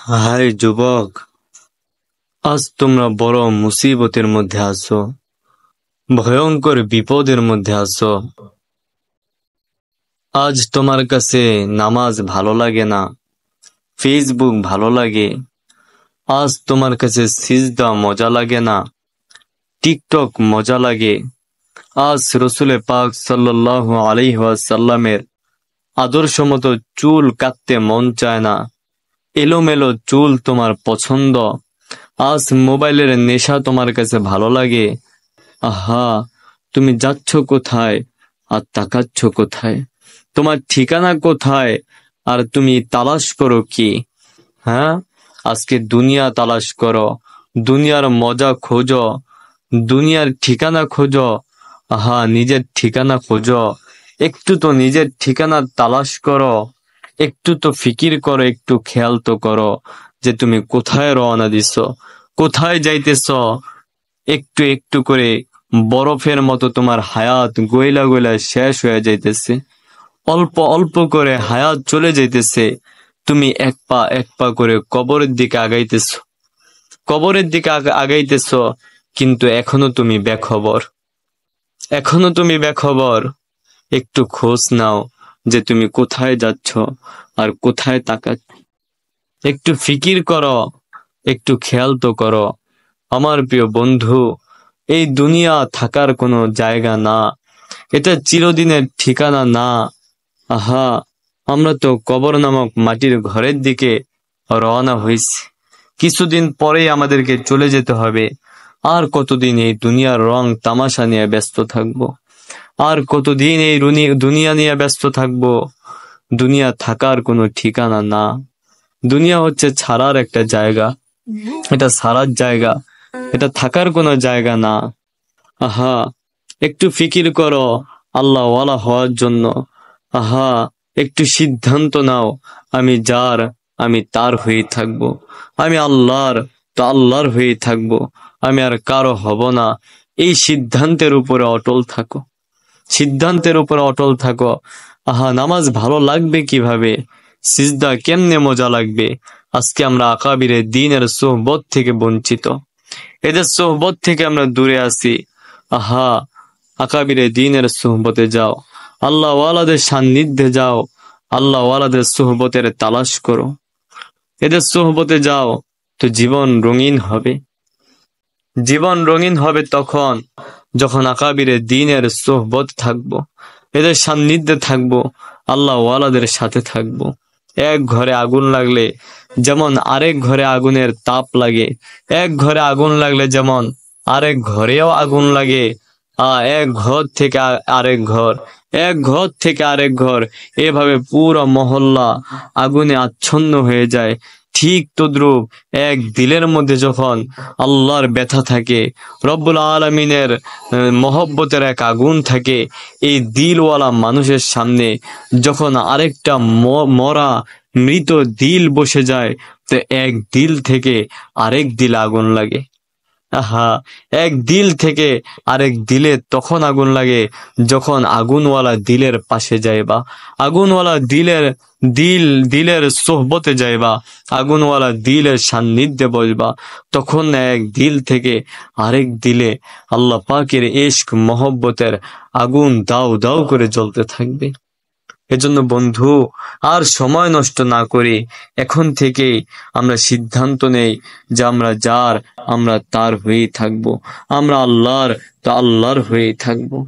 High যুবক, আজ তোমরা বড় মুসিবতের মধ্যে আছো, ভয়ঙ্কর বিপদের মধ্যে আছো। আজ তোমার কাছে নামাজ ভালো লাগে না, ফেসবুক ভালো লাগে। আজ তোমার কাছে সিজদা মজা লাগে না, টিকটক মজা লাগে। আজ রসুলে পাক সাল্লাল্লাহু আলাইহি ওয়াসাল্লামের আদর্শ মতো চুল কাটতে মন চায় না, এলোমেলো চুল তোমার পছন্দ। আজ মোবাইলের নেশা তোমার কাছে ভালো লাগে। আহা, তুমি যাচ্ছ কোথায় আর তাকাচ্ছ কোথায়? তোমার ঠিকানা কোথায় আর তুমি তালাশ করো কি? হ্যাঁ, আজকে দুনিয়া তালাশ করো, দুনিয়ার মজা খোঁজো, দুনিয়ার ঠিকানা খোঁজো। আহা, নিজের ঠিকানা খোঁজো। একটু তো নিজের ঠিকানা তালাশ করো, একটু তো ফিকির করো, একটু খেয়াল তো করো যে তুমি কোথায় রওনা দিছ, কোথায় যাইতেছ। একটু একটু করে বরফের মতো তোমার হায়াত গইলা গইলা শেষ হয়ে যাইতেছে, অল্প অল্প করে হায়াত চলে যাইতেছে। তুমি এক পা এক পা করে কবরের দিকে আগাইতেছ, কবরের দিকে আগাইতেছ, কিন্তু এখনো তুমি বেখবর, এখনো তুমি বেখবর। একটু খোঁজ নাও যে তুমি কোথায় যাচ্ছ আর কোথায় তাকাচ্ছ। একটু ফিকির করো, একটু খেয়াল তো করো। আমার প্রিয় বন্ধু, এই দুনিয়া থাকার কোনো জায়গা না, এটা চিরদিনের ঠিকানা না। আহা, আমরা তো কবর নামক মাটির ঘরের দিকে রওনা হয়েছি, কিছুদিন পরেই আমাদেরকে চলে যেতে হবে। আর কতদিন এই দুনিয়ার রং তামাশা নিয়ে ব্যস্ত থাকবো? আর কতদিন এই দুনিয়া নিয়ে ব্যস্ত থাকবো? দুনিয়া থাকার কোনো ঠিকানা না। দুনিয়া হচ্ছে ছাড়ার একটা জায়গা, এটা ছাড়ার জায়গা, এটা থাকার কোনো জায়গা না। আহা, একটু ফিকির করো আল্লাহ ওয়ালা হওয়ার জন্য। আহা, একটু সিদ্ধান্ত নাও, আমি যার আমি তার হয়ে থাকবো, আমি আল্লাহর তো আল্লাহর হয়ে থাকবো, আমি আর কারো হব না। এই সিদ্ধান্তের উপরে অটল থাকো, সিদ্ধান্তের উপরে অটল থাকো। আহা, নামাজ ভালো লাগবে কিভাবে, সিজদা কেমনে মজা লাগবে? আজকে আমরা আকাবিরে দ্বীনের সোহবত থেকে বঞ্চিত, এদের সোহবত থেকে আমরা দূরে আছি। আহা, আকাবিরে দ্বীনের সোহবতে যাও, আল্লাহ ওয়ালাদের সান্নিধ্যে যাও, আল্লাহ ওয়ালাদের সোহবতের তালাশ করো, এদের সোহবতে যাও, তো জীবন রঙিন হবে। জীবন রঙিন হবে তখন যখন আকাবিরে দ্বীনের সোহবত থাকবো, এদের সান্নিধ্যে থাকবো, আল্লাহ ওয়ালাদের সাথে থাকবো। এক ঘরে আগুন লাগলে যেমন আরেক ঘরে আগুনের তাপ লাগে, এক ঘরে আগুন লাগলে যেমন আরেক ঘরেও আগুন লাগে। এক ঘর থেকে আরেক ঘর, এক ঘর থেকে আরেক ঘর, এভাবে পুরো মহল্লা আগুনে আচ্ছন্ন হয়ে যায়। ঠিক তদ্রূপ এক দিলের মধ্যে যখন আল্লাহর ব্যথা থাকে, রব্বুল আলামিনের মহব্বতের এক আগুন থাকে, এই দিলওয়ালা মানুষের সামনে যখন আরেকটা মরা মৃত দিল বসে যায়, তো এক দিল থেকে আরেক দিল আগুন লাগে। আহা, এক দিল থেকে আরেক দিলে তখন আগুন লাগে যখন আগুনওয়ালা দিলের পাশে যাইবা, আগুনওয়ালা দিলের সোহবতে যাইবা, আগুনওয়ালা দিলের সান্নিধ্যে বসবা। তখন এক দিল থেকে আরেক দিলে আল্লাহ পাকের ইশক মহব্বতের আগুন দাউ দাউ করে জ্বলতে থাকবে। এজন্য বন্ধু, আর সময় নষ্ট না করে এখন থেকেই আমরা সিদ্ধান্ত নেই যে আমরা যার আমরা তার হয়েই থাকবো, আমরা আল্লাহর তো আল্লাহর হয়েই থাকবো।